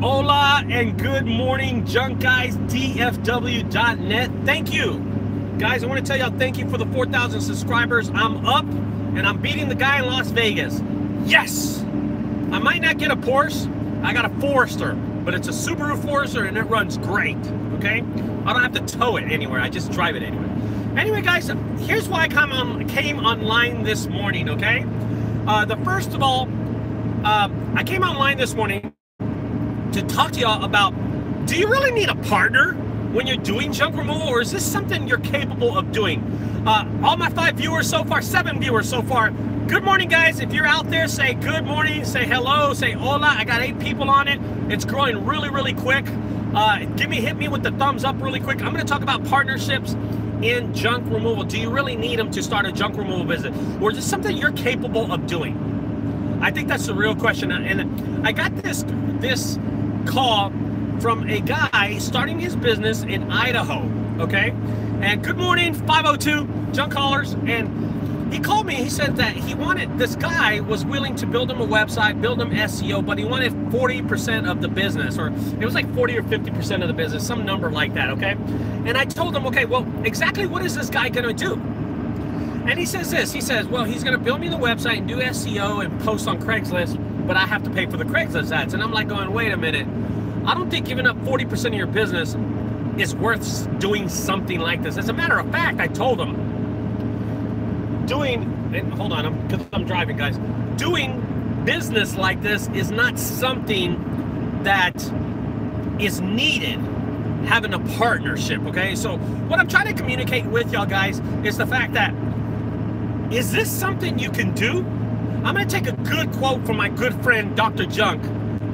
Hola and good morning, junkguysdfw.net. Thank you. Guys, I want to tell y'all thank you for the 4,000 subscribers. I'm up and I'm beating the guy in Las Vegas. Yes! I might not get a Porsche. I got a Forester, but it's a Subaru Forester and it runs great, okay? I don't have to tow it anywhere. I just drive it anyway. Anyway, guys, here's why I came online this morning, okay? First of all, I came online this morning to talk to y'all about, do you really need a partner when you're doing junk removal, or is this something you're capable of doing? All my 5 viewers so far, 7 viewers so far, good morning, guys. If you're out there, say good morning, say hello, say hola. I got 8 people on it. It's growing really, really quick. Hit me with the thumbs up really quick. I'm gonna talk about partnerships in junk removal. Do you really need them to start a junk removal business, or is it something you're capable of doing? I think that's the real question. And I got this call from a guy starting his business in Idaho, okay? And good morning, 502 junk callers. And he called me. He said that this guy was willing to build him a website, build him SEO, but he wanted 40% of the business, or it was like 40 or 50% of the business, some number like that, okay? And I told him, okay, well, exactly what is this guy gonna do? And he says this, he says, well, he's gonna build me the website and do SEO and post on Craigslist, but I have to pay for the Craigslist ads. And I'm like going, wait a minute. I don't think giving up 40% of your business is worth doing something like this. As a matter of fact, I told him, hold on, because I'm driving, guys. Doing business like this is not something that is needed, having a partnership, okay? So what I'm trying to communicate with y'all guys is the fact that, is this something you can do? I'm gonna take a good quote from my good friend, Dr. Junk,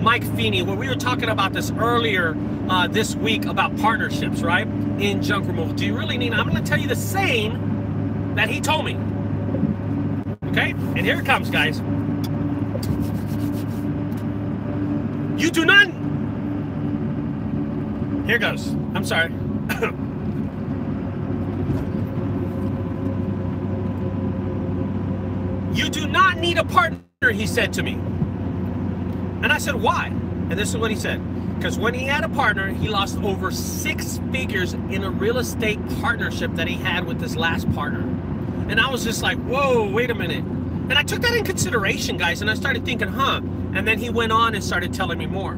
Mike Feeney, where we were talking about this earlier this week about partnerships, right? In junk removal. Do you really need, I'm gonna tell you the saying that he told me. Okay, and here it comes, guys. You do not, here goes, I'm sorry. You do not need a partner, he said to me. And I said, why? And this is what he said. Because when he had a partner, he lost over 6 figures in a real estate partnership that he had with this last partner. And I was just like, whoa, wait a minute. And I took that in consideration, guys, and I started thinking, huh? And then he went on and started telling me more.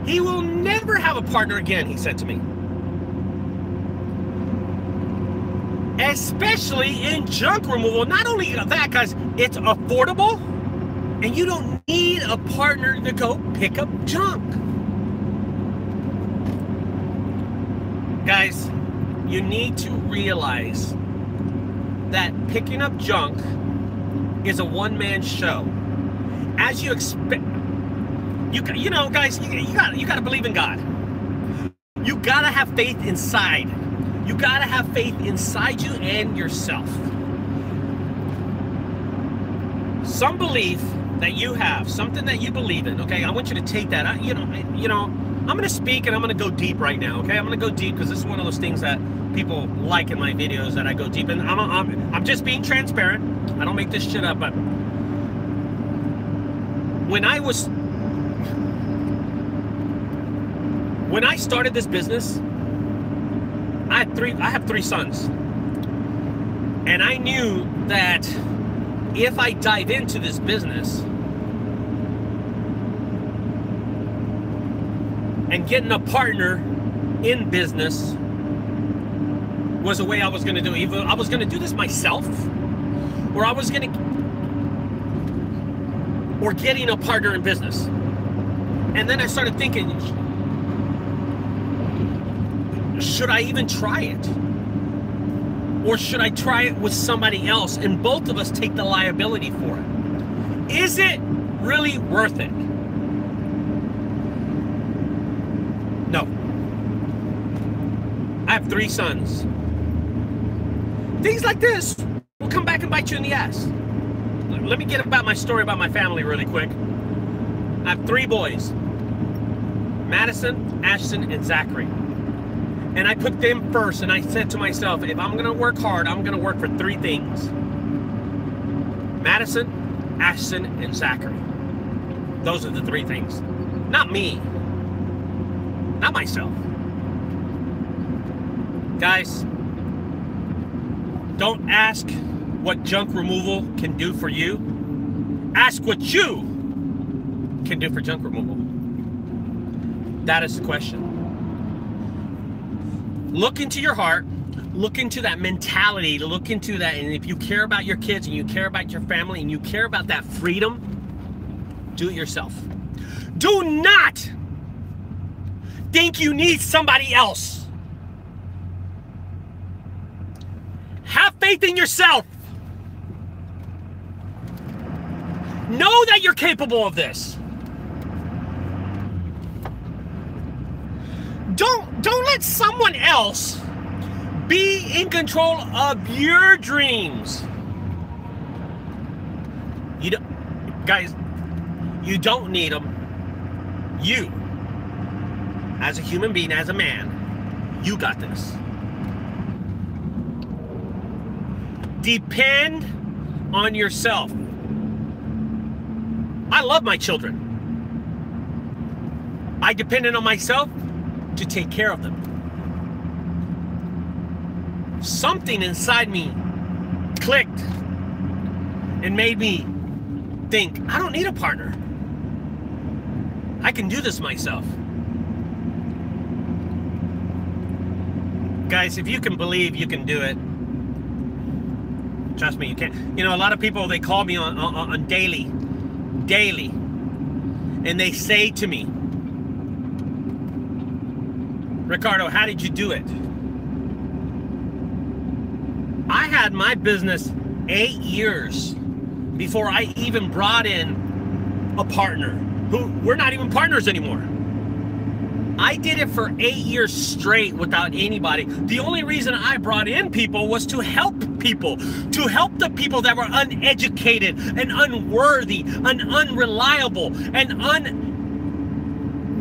He will never have a partner again, he said to me. Especially in junk removal. Not only that, guys, it's affordable, and you don't need a partner to go pick up junk. Guys, you need to realize that picking up junk is a one-man show. As you expect, you know, guys, you gotta believe in God. You gotta have faith inside. You gotta have faith inside you and yourself. Some belief that you have, something that you believe in, okay? I want you to take that. You know, I'm gonna speak and I'm gonna go deep right now, okay? I'm gonna go deep because this is one of those things that people like in my videos, that I go deep. And I'm just being transparent. I don't make this shit up, but when I started this business, I have 3 sons. And I knew that if I dive into this business and getting a partner in business was a way I was gonna do it. Either I was gonna do this myself, or getting a partner in business. And then I started thinking, should I even try it? Or should I try it with somebody else and both of us take the liability for it? Is it really worth it? No. I have 3 sons. Things like this will come back and bite you in the ass. Let me get about my story about my family really quick. I have 3 boys. Madison, Ashton, and Zachary. And I put them first, and I said to myself, if I'm gonna work hard, I'm gonna work for 3 things. Madison, Ashton, and Zachary. Those are the three things. Not me. Not myself. Guys, don't ask what junk removal can do for you. Ask what you can do for junk removal. That is the question. Look into your heart. Look into that mentality. Look into that. And if you care about your kids and you care about your family and you care about that freedom, do it yourself. Do not think you need somebody else. Have faith in yourself. Know that you're capable of this. Don't let someone else be in control of your dreams. You don't, guys, you don't need them. You, as a human being, as a man, you got this. Depend on yourself. I love my children. I depended on myself to take care of them. Something inside me clicked and made me think, I don't need a partner. I can do this myself. Guys, if you can believe, you can do it. Trust me, you can. You know, a lot of people, they call me on daily, and they say to me, Ricardo, how did you do it? I had my business 8 years before I even brought in a partner. Who, we're not even partners anymore. I did it for 8 years straight without anybody. The only reason I brought in people was to help people, to help the people that were uneducated and unworthy and unreliable and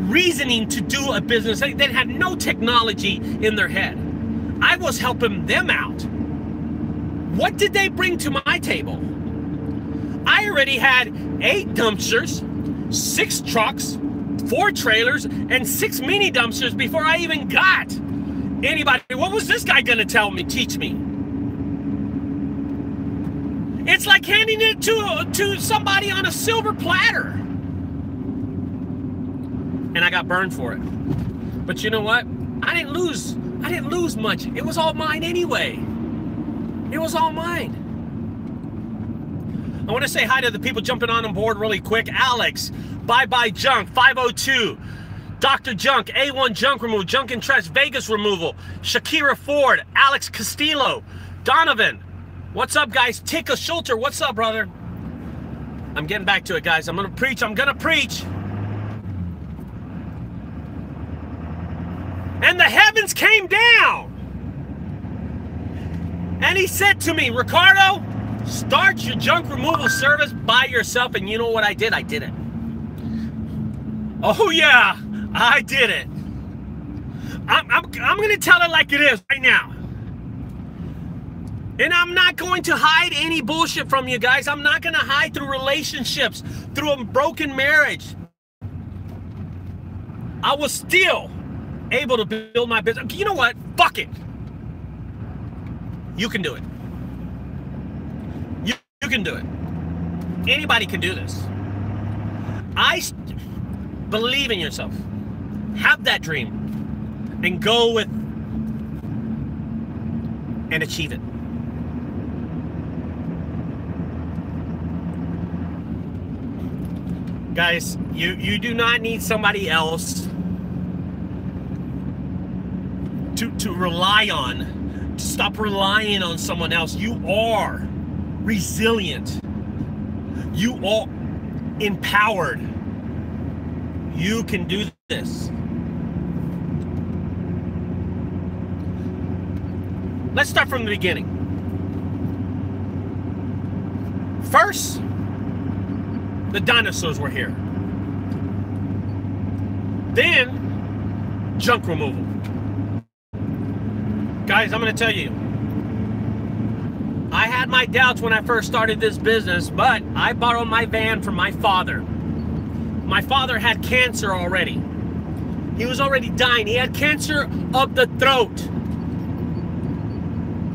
unreasoning to do a business. They had no technology in their head. I was helping them out. What did they bring to my table? I already had 8 dumpsters, 6 trucks, 4 trailers, and 6 mini dumpsters before I even got anybody. What was this guy gonna teach me? It's like handing it to somebody on a silver platter. And I got burned for it. But you know what? I didn't lose much. It was all mine anyway. It was all mine. I want to say hi to the people jumping on board really quick. Alex, Bye Junk, 502, Dr. Junk, A1 Junk Removal, Junk and Trash Vegas Removal, Shakira Ford, Alex Castillo, Donovan. What's up, guys? Tika Schulter, what's up, brother? I'm getting back to it, guys. I'm gonna preach. And the heavens came down. And he said to me, Ricardo, start your junk removal service by yourself. And you know what I did? I did it. Oh yeah, I did it. I'm going to tell it like it is right now. And I'm not going to hide any bullshit from you guys. I'm not going to hide through relationships, through a broken marriage. I was still able to build my business. You know what? Fuck it. You can do it. You can do it. Anybody can do this. Believe in yourself. Have that dream. And go with and achieve it. Guys, you do not need somebody else to rely on. Stop relying on someone else. You are resilient. You are empowered. You can do this. Let's start from the beginning. First, the dinosaurs were here. Then, junk removal. Guys, I'm going to tell you, I had my doubts when I first started this business, but I borrowed my van from my father. my father had cancer already. He was already dying. He had cancer of the throat.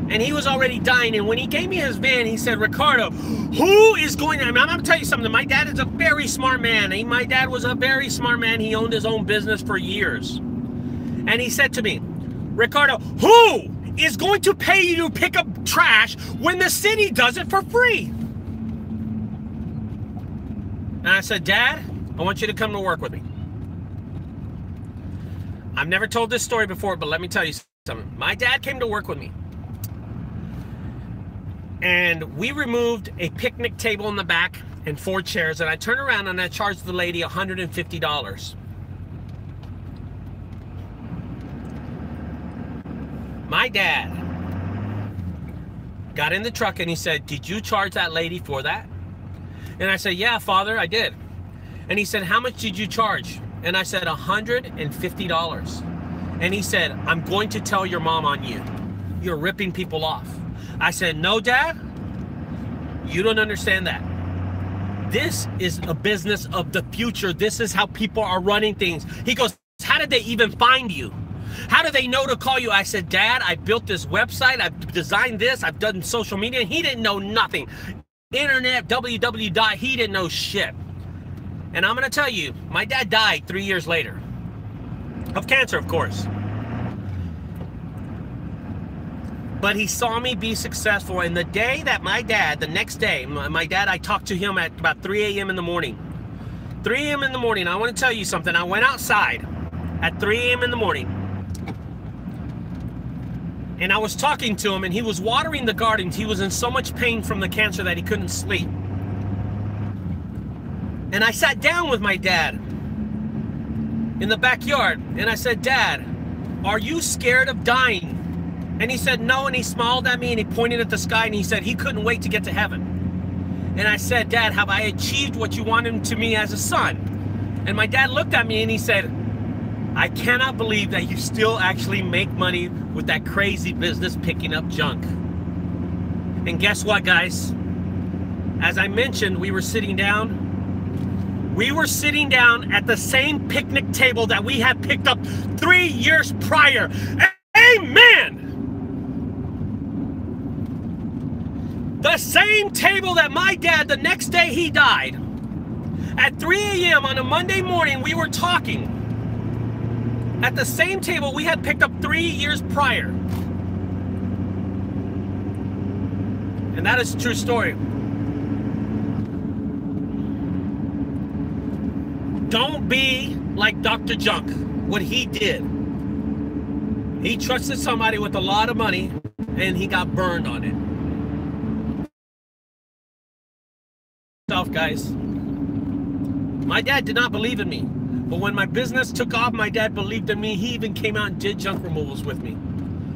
And he was already dying. And when he gave me his van, he said, Ricardo, who is going to... I'm going to tell you something. My dad is a very smart man. My dad was a very smart man. He owned his own business for years. And he said to me, Ricardo, who is going to pay you to pick up trash when the city does it for free? And I said, Dad, I want you to come to work with me. I've never told this story before, but let me tell you something. My dad came to work with me. And we removed a picnic table in the back and 4 chairs. And I turned around and I charged the lady $150. My dad got in the truck and he said, did you charge that lady for that? And I said, yeah, Father, I did. And he said, how much did you charge? And I said, $150. And he said, I'm going to tell your mom on you. You're ripping people off. I said, no, Dad, you don't understand that. This is a business of the future. This is how people are running things. He goes, how did they even find you? How do they know to call you? I said, Dad, I built this website. I've designed this. I've done social media. He didn't know nothing. Internet, www. He didn't know shit. And I'm going to tell you, my dad died 3 years later. Of cancer, of course. But he saw me be successful. And the day that my dad, the next day, my dad, I talked to him at about 3 a.m. in the morning. 3 a.m. in the morning. I want to tell you something. I went outside at 3 a.m. in the morning. And I was talking to him, and he was watering the gardens. He was in so much pain from the cancer that he couldn't sleep. And I sat down with my dad in the backyard, and I said, Dad, are you scared of dying? And he said, no, and he smiled at me, and he pointed at the sky, and he said he couldn't wait to get to heaven. And I said, Dad, have I achieved what you wanted to me as a son? And my dad looked at me, and he said, I cannot believe that you still actually make money with that crazy business picking up junk. And guess what, guys? As I mentioned, we were sitting down at the same picnic table that we had picked up 3 years prior. Amen! The same table that my dad, the next day he died. At 3 a.m. on a Monday morning, we were talking. At the same table we had picked up 3 years prior. And that is a true story. Don't be like Dr. Junk, what he did. He trusted somebody with a lot of money and he got burned on it. Guys, my dad did not believe in me. But when my business took off, my dad believed in me. He even came out and did junk removals with me.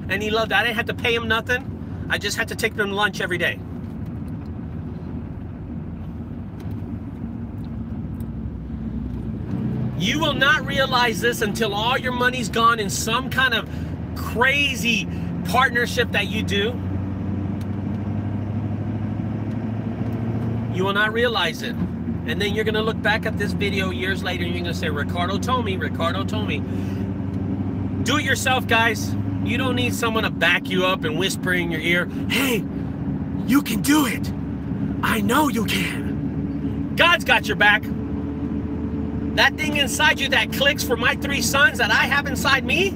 And he loved that. I didn't have to pay him nothing. I just had to take them to lunch every day. You will not realize this until all your money's gone in some kind of crazy partnership that you do. You will not realize it. And then you're going to look back at this video years later and you're going to say, Ricardo told me, Ricardo told me. Do it yourself, guys. You don't need someone to back you up and whisper in your ear, hey, you can do it. I know you can. God's got your back. That thing inside you that clicks for my 3 sons that I have inside me,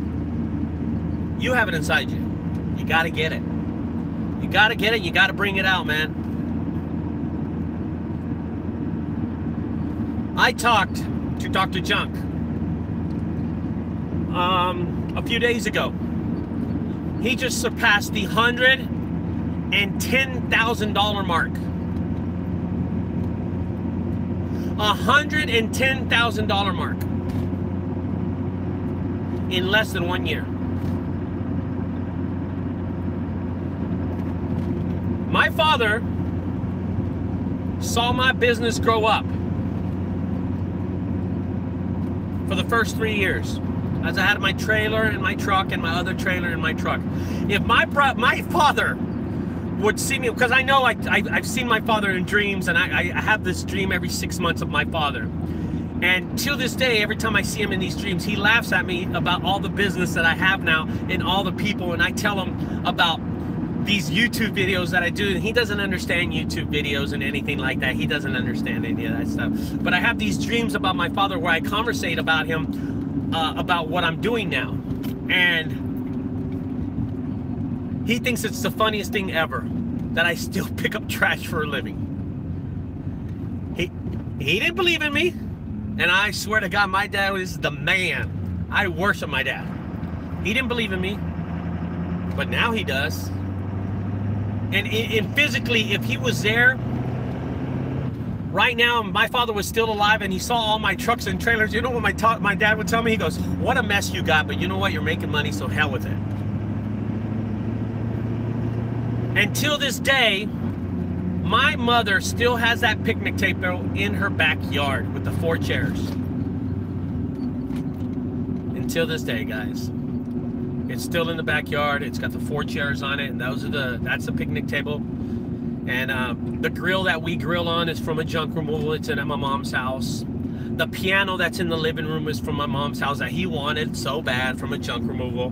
you have it inside you. You got to get it. You got to get it. You got to bring it out, man. I talked to Dr. Junk a few days ago. He just surpassed the $110,000 mark. $110,000 mark in less than 1 year. My father saw my business grow up for the first 3 years, as I had my trailer and my truck and my other trailer and my truck. If my father would see me, because I know I've seen my father in dreams, and I have this dream every 6 months of my father. And till this day, every time I see him in these dreams, he laughs at me about all the business that I have now and all the people. And I tell him about these YouTube videos that I do, and he doesn't understand YouTube videos and anything like that. He doesn't understand any of that stuff. But I have these dreams about my father where I conversate about him, about what I'm doing now. And he thinks it's the funniest thing ever that I still pick up trash for a living. He didn't believe in me. And I swear to God, my dad is the man. I worship my dad. He didn't believe in me, but now he does. And physically, if he was there right now, and my father was still alive and he saw all my trucks and trailers, you know what my dad would tell me? He goes, what a mess you got, but you know what? You're making money, so hell with it. Until this day, my mother still has that picnic table in her backyard with the 4 chairs. Until this day, guys. It's still in the backyard. It's got the 4 chairs on it, and that's the picnic table. And the grill that we grill on is from a junk removal. It's in at my mom's house. The piano that's in the living room is from my mom's house that he wanted so bad from a junk removal.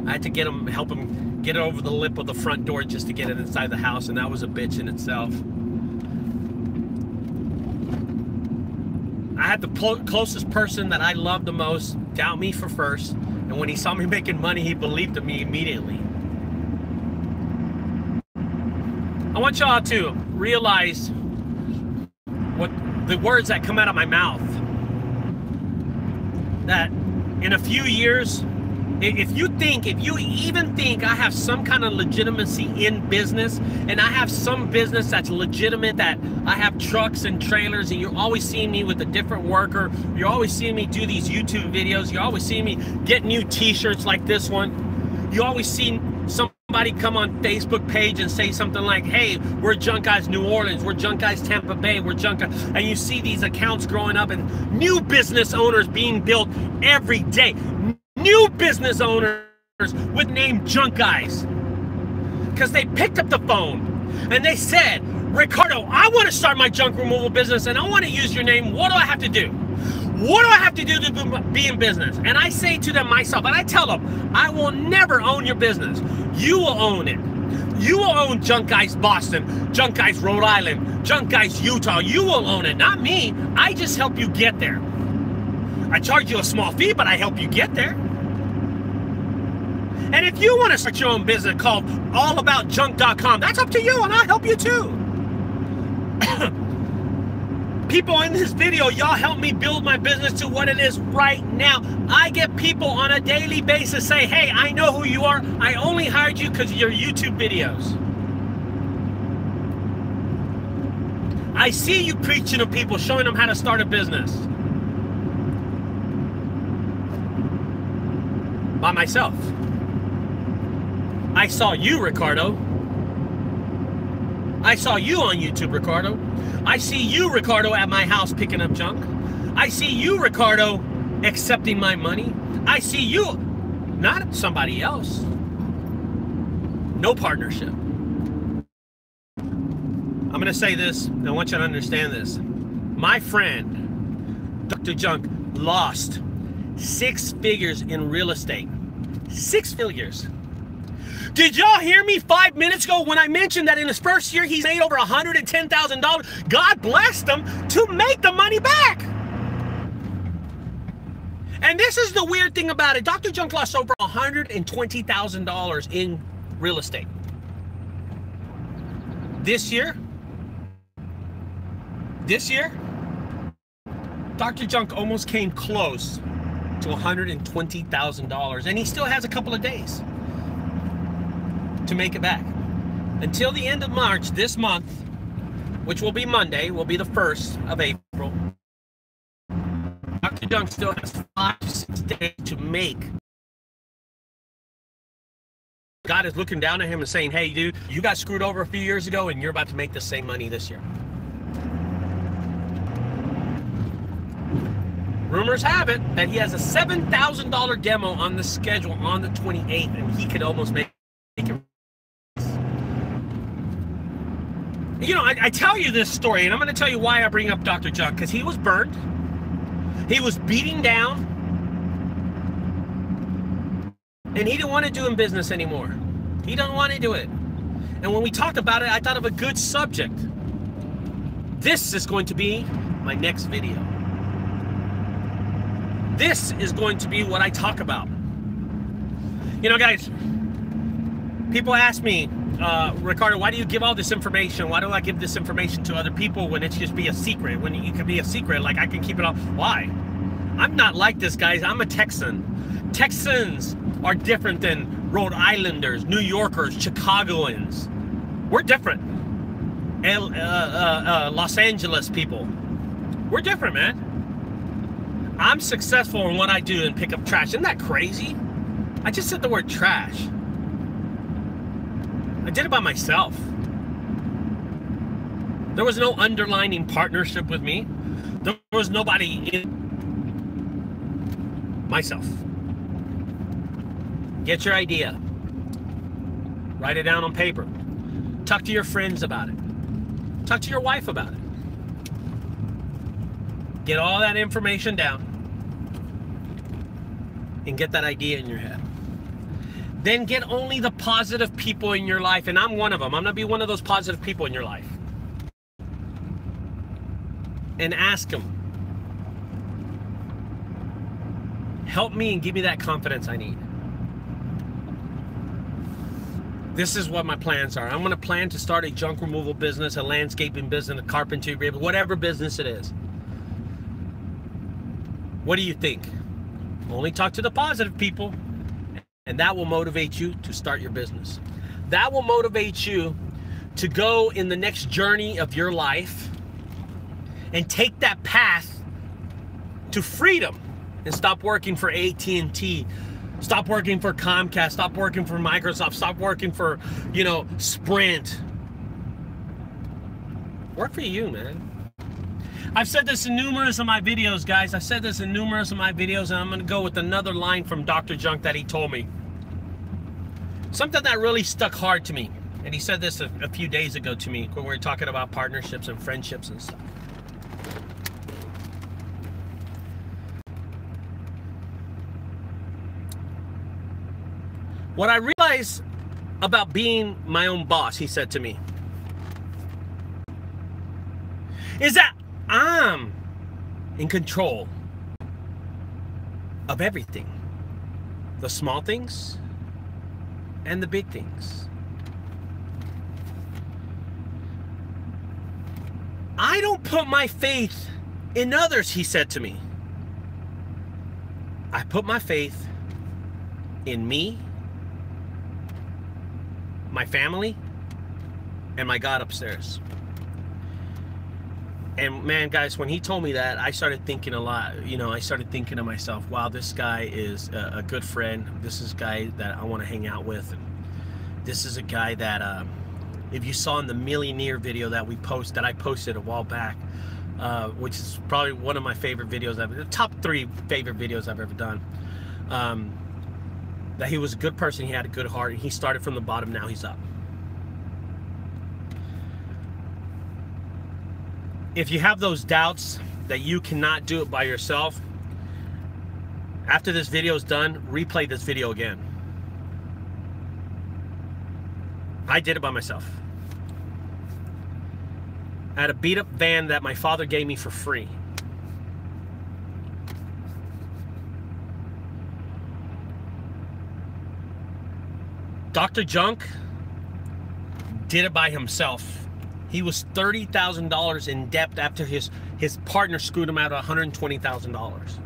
I had to help him get it over the lip of the front door just to get it inside the house, and that was a bitch in itself. I had the closest person that I loved the most doubt me for first, and when he saw me making money, he believed in me immediately. I want y'all to realize what the words that come out of my mouth, that in a few years, if you even think I have some kind of legitimacy in business, and I have some business that's legitimate, that I have trucks and trailers, and you're always seeing me with a different worker, you're always seeing me do these YouTube videos, you're always seeing me get new t-shirts like this one, you always see somebody come on Facebook page and say something like, hey, we're Junk Guys New Orleans, we're Junk Guys Tampa Bay, we're Junk Guys, and you see these accounts growing up and new business owners being built every day. New business owners with name Junk Guys, because they picked up the phone and they said, Ricardo, I want to start my junk removal business and I want to use your name. What do I have to do? What do I have to do to be in business? And I say to them myself, and I tell them, I will never own your business. You will own it. You will own Junk Guys Boston, Junk Guys Rhode Island, Junk Guys Utah. You will own it, not me. I just help you get there. I charge you a small fee, but I help you get there. And if you want to start your own business called allaboutjunk.com, that's up to you, and I'll help you too. People in this video, y'all help me build my business to what it is right now. I get people on a daily basis say, hey, I know who you are. I only hired you because of your YouTube videos. I see you preaching to people, showing them how to start a business. By myself. I saw you, Ricardo. I saw you on YouTube, Ricardo. I see you, Ricardo, at my house picking up junk. I see you, Ricardo, accepting my money. I see you, not somebody else. No partnership. I'm going to say this, and I want you to understand this. My friend, Dr. Junk, lost 6 figures in real estate. 6 figures. Did y'all hear me 5 minutes ago when I mentioned that in his first year he's made over $110,000? God blessed him to make the money back. And this is the weird thing about it. Dr. Junk lost over $120,000 in real estate. This year, Dr. Junk almost came close to $120,000, and he still has a couple of days to make it back. Until the end of March, this month, which will be Monday, will be the 1st of April, Dr. Junk still has 5 to 6 days to make. God is looking down at him and saying, hey, dude, you got screwed over a few years ago, and you're about to make the same money this year. Rumors have it that he has a $7,000 demo on the schedule on the 28th, and he could almost make it. You know, I tell you this story, and I'm going to tell you why I bring up Dr. Junk, because he was burned. He was beating down, and he didn't want to do in business anymore. He doesn't want to do it. And when we talked about it, I thought of a good subject. This is going to be my next video. This is going to be what I talk about. You know, guys, people ask me, Ricardo, why do you give all this information? Why do I give this information to other people when it's just be a secret? When it can be a secret, like I can keep it all. Why? I'm not like this, guys. I'm a Texan. Texans are different than Rhode Islanders, New Yorkers, Chicagoans. We're different. Los Angeles people. We're different, man. I'm successful in what I do and pick up trash. Isn't that crazy? I just said the word trash. I did it by myself. There was no underlining partnership with me. There was nobody in myself. Get your idea. Write it down on paper. Talk to your friends about it. Talk to your wife about it. Get all that information down and get that idea in your head. Then get only the positive people in your life, and I'm one of them. I'm going to be one of those positive people in your life. And ask them, help me and give me that confidence I need. This is what my plans are. I'm going to plan to start a junk removal business, a landscaping business, a carpentry, whatever business it is. What do you think? Only talk to the positive people, and that will motivate you to start your business. That will motivate you to go in the next journey of your life and take that path to freedom and stop working for AT&T. Stop working for Comcast, stop working for Microsoft, stop working for, you know, Sprint. Work for you, man. I've said this in numerous of my videos, guys. I've said this in numerous of my videos, and I'm going to go with another line from Dr. Junk that he told me. Something that really stuck hard to me. And he said this a few days ago to me when we were talking about partnerships and friendships and stuff. What I realized about being my own boss, he said to me, is that I'm in control of everything. The small things and the big things. I don't put my faith in others, he said to me. I put my faith in me, my family, and my God upstairs. And man, guys, when he told me that, I started thinking a lot. You know, I started thinking to myself, wow, this guy is a good friend. This is a guy that I want to hang out with. And this is a guy that, if you saw in the Millionaire video that I posted a while back, which is probably one of my favorite videos, the top 3 favorite videos I've ever done, that he was a good person, he had a good heart, and he started from the bottom, now he's up. If you have those doubts that you cannot do it by yourself, after this video is done, replay this video again. I did it by myself. I had a beat up van that my father gave me for free. Dr. Junk did it by himself. He was $30,000 in debt after his partner screwed him out of $120,000.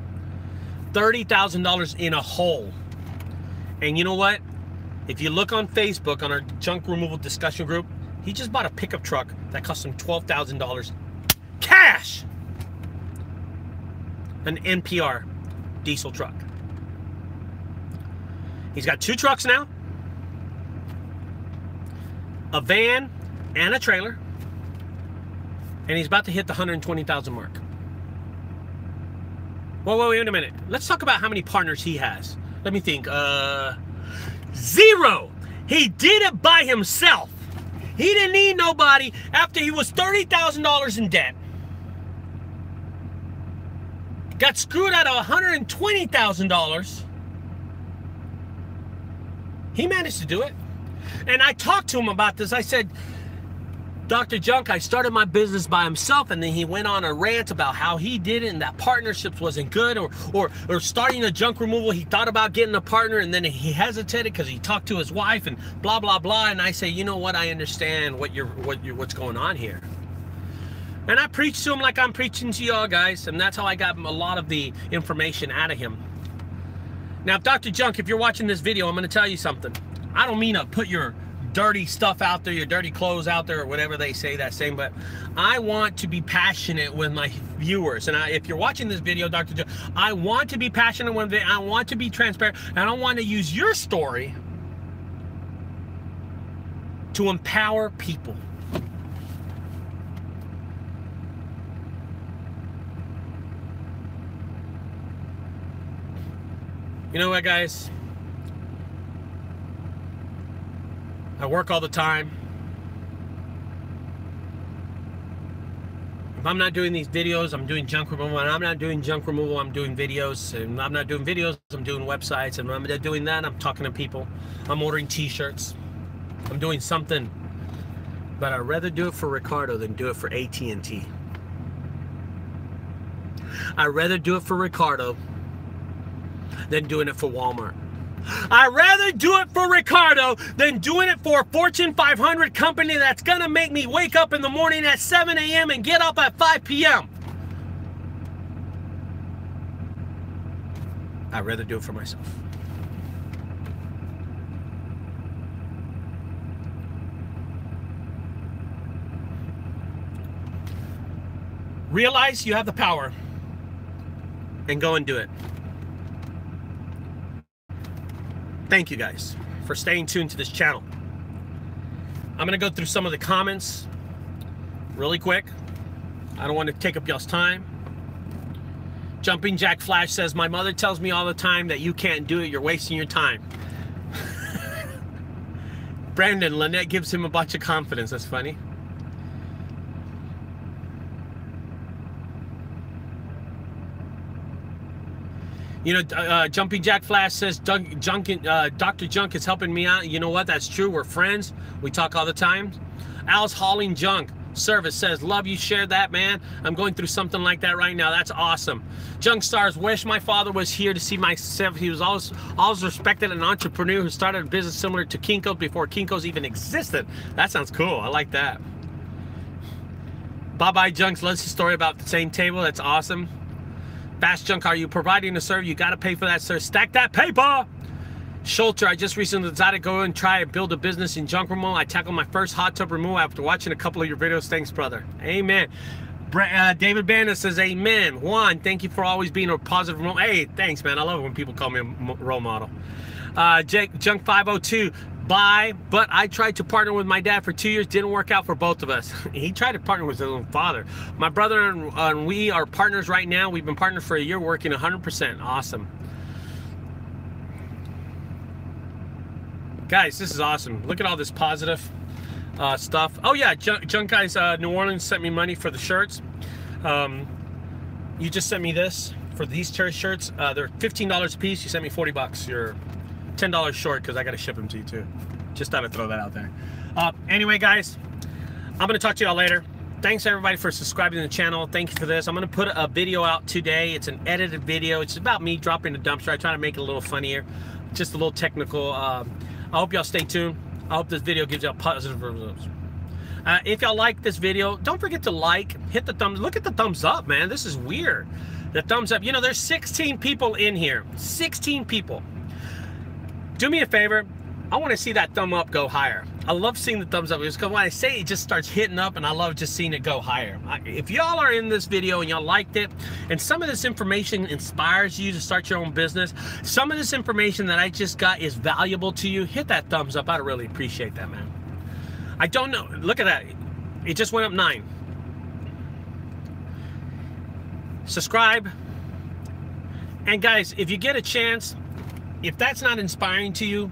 $30,000 in a hole. And you know what? If you look on Facebook on our junk removal discussion group, he just bought a pickup truck that cost him $12,000 cash. An NPR diesel truck. He's got 2 trucks now, a van and a trailer, and he's about to hit the 120,000 mark. Well, wait a minute. Let's talk about how many partners he has. Let me think. 0. He did it by himself. He didn't need nobody after he was $30,000 in debt. got screwed out of $120,000. He managed to do it. And I talked to him about this. I said, Dr. Junk, I started my business by himself, and then he went on a rant about how he did it and that partnerships wasn't good, or starting a junk removal. He thought about getting a partner, and then he hesitated because he talked to his wife and blah blah blah. And I say, you know what? I understand what's going on here. And I preached to him like I'm preaching to y'all guys, and that's how I got a lot of the information out of him. Now, Dr. Junk, if you're watching this video, I'm going to tell you something. I don't mean to put your dirty stuff out there, your dirty clothes out there, or whatever they say that saying, but I want to be passionate with my viewers. And if you're watching this video, Dr. Joe, I want to be passionate with it. I want to be transparent, and I want to use your story to empower people. You know what, guys? I work all the time. If I'm not doing these videos, I'm doing junk removal. And I'm not doing junk removal, I'm doing videos. And I'm not doing videos, I'm doing websites. And when I'm doing that, I'm talking to people. I'm ordering t-shirts. I'm doing something. But I'd rather do it for Ricardo than do it for AT&T. I'd rather do it for Ricardo than doing it for Walmart. I'd rather do it for Ricardo than doing it for a Fortune 500 company that's gonna make me wake up in the morning at 7 a.m. and get up at 5 p.m. I'd rather do it for myself. Realize you have the power and go and do it. Thank you guys for staying tuned to this channel. I'm gonna go through some of the comments really quick. I don't want to take up y'all's time. Jumping Jack Flash says, my mother tells me all the time that you can't do it, you're wasting your time. Brandon, Lynette gives him a bunch of confidence. That's funny. You know, Jumping Jack Flash says, Dr. Junk is helping me out. You know what? That's true. We're friends. We talk all the time. Al's Hauling Junk Service says, love you, share that, man. I'm going through something like that right now. That's awesome. Junk Stars, wish my father was here to see myself. He was always respected, an entrepreneur who started a business similar to Kinko's before Kinko's even existed. That sounds cool. I like that. Bye-bye Junks loves the story about the same table. That's awesome. Fast Junk, are you providing a service? You got to pay for that, sir. Stack that paper. Schulter, I just recently decided to go and try and build a business in junk removal. I tackled my first hot tub removal after watching a couple of your videos. Thanks, brother. Amen. David Banner says, amen. Juan, thank you for always being a positive role. Hey, thanks, man. I love it when people call me a role model. Junk 502. Bye, but I tried to partner with my dad for 2 years. Didn't work out for both of us. He tried to partner with his own father. My brother and we are partners right now. We've been partners for a year, working 100%. Awesome. Guys, this is awesome. Look at all this positive stuff. Oh yeah, Junk Guys New Orleans sent me money for the shirts. You just sent me this for these shirts. They're $15 a piece. You sent me 40 bucks. You're $10 short because I got to ship them to you too. Just thought I'd throw that out there. Anyway, guys, I'm going to talk to y'all later. Thanks everybody for subscribing to the channel. Thank you for this. I'm going to put a video out today. It's an edited video. It's about me dropping the dumpster. I try to make it a little funnier, just a little technical. I hope y'all stay tuned. I hope this video gives y'all positive results. If y'all like this video, don't forget to like, hit the thumbs. Look at the thumbs up, man. This is weird. The thumbs up. You know, there's 16 people in here. 16 people. Do me a favor. I want to see that thumb up go higher. I love seeing the thumbs up because when I say it just starts hitting up, and I love just seeing it go higher. If y'all are in this video and y'all liked it, and some of this information inspires you to start your own business, some of this information that I just got is valuable to you, hit that thumbs up. I'd really appreciate that, man. I don't know. Look at that. It just went up 9. Subscribe. And guys, if you get a chance, if that's not inspiring to you,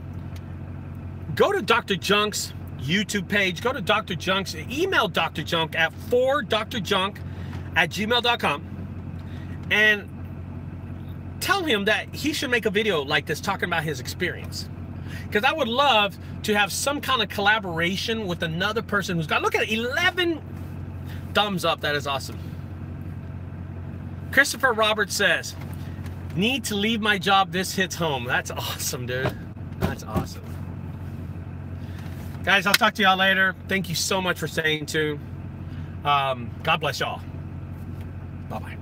go to Dr. Junk's YouTube page. Go to Dr. Junk's. Email Dr. Junk at 4drjunk@gmail.com and tell him that he should make a video like this talking about his experience. Because I would love to have some kind of collaboration with another person who's got, look at it, 11 thumbs up. That is awesome. Christopher Roberts says, need to leave my job. This hits home. That's awesome, dude. That's awesome. Guys, I'll talk to y'all later. Thank you so much for staying tuned. God bless y'all. Bye-bye.